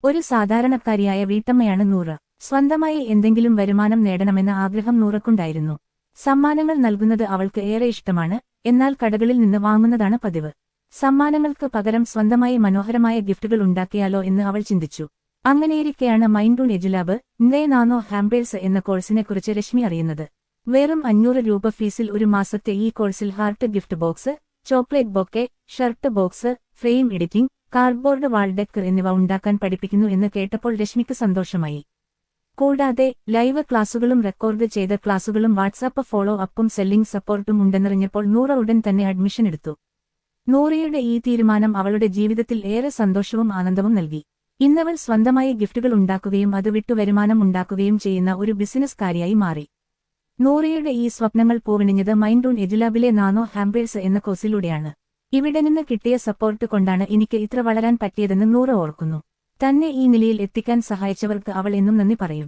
ഒരു സാധാരണക്കാരിയായ വീട്ടമ്മയാണ് നൂറ. സ്വന്തമായി എന്തെങ്കിലും വരുമാനം നേടണമെന്ന ആഗ്രഹം നൂറക്കുണ്ടായിരുന്നു. സമ്മാനങ്ങൾ നൽകുന്നത് അവൾക്ക് ഏറെ ഇഷ്ടമാണ്, എന്നാൽ കടകളിൽ നിന്ന് വാങ്ങുന്നതാണ് പതിവ്. സമ്മാനങ്ങൾക്ക് പകരം സ്വന്തമായി മനോഹരമായ ഗിഫ്റ്റുകൾ ഉണ്ടാക്കിയാലോ എന്ന് അവൾ ചിന്തിച്ചു. അങ്ങനെയിരിക്കെയാണ് മൈൻഡൂൺ എജുലാബ് ഇന്നേ നാനോ ഹാംബേഴ്സ് എന്ന കോഴ്സിനെക്കുറിച്ച് രശ്മി അറിയുന്നത്. വെറും 500 രൂപ ഫീസിൽ ഒരു മാസത്തെ ഈ കോഴ്സിൽ heart gift box, chocolate bouquet, shirt box, frame editing, cardboard wall decor എന്നിവ ഉണ്ടാക്കാൻ പഠിപ്പിക്കുന്നു എന്ന് കേട്ടപ്പോൾ രശ്മിക്ക് സന്തോഷമായി. കൂടാതെ ലൈവ് ക്ലാസുകളും റെക്കോർഡ് ചെയ്ത ക്ലാസുകളും വാട്സാപ്പ് ഫോളോ അപ്പും സെല്ലിംഗ് സപ്പോർട്ടും ഉണ്ടെന്നറിഞ്ഞപ്പോൾ നൂറ ഉടൻ തന്നെ അഡ്മിഷൻ എടുത്തു. നൂറയുടെ ഈ തീരുമാനം അവളുടെ ജീവിതത്തിൽ ഏറെ സന്തോഷവും ആനന്ദവും നൽകി. ഇന്നവൾ സ്വന്തമായി ഗിഫ്റ്റുകൾ ഉണ്ടാക്കുകയും അത് വിട്ടു വരുമാനം ഉണ്ടാക്കുകയും ചെയ്യുന്ന ഒരു ബിസിനസ്സുകാരിയായി മാറി. നൂറയുടെ ഈ സ്വപ്നങ്ങൾ പൂവണിഞ്ഞത് മൈൻഡൂൺ എജുലാബിലെ നാനോ ഹാംബേഴ്സ് എന്ന കോഴ്സിലൂടെയാണ്. ഇവിടെ നിന്ന് കിട്ടിയ സപ്പോർട്ട് കൊണ്ടാണ് എനിക്ക് ഇത്ര വളരാൻ പറ്റിയതെന്ന് നൂറ ഓർക്കുന്നു. തന്നെ ഈ നിലയിൽ എത്തിക്കാൻ സഹായിച്ചവർക്ക് അവൾ എന്നും നന്ദി പറയും.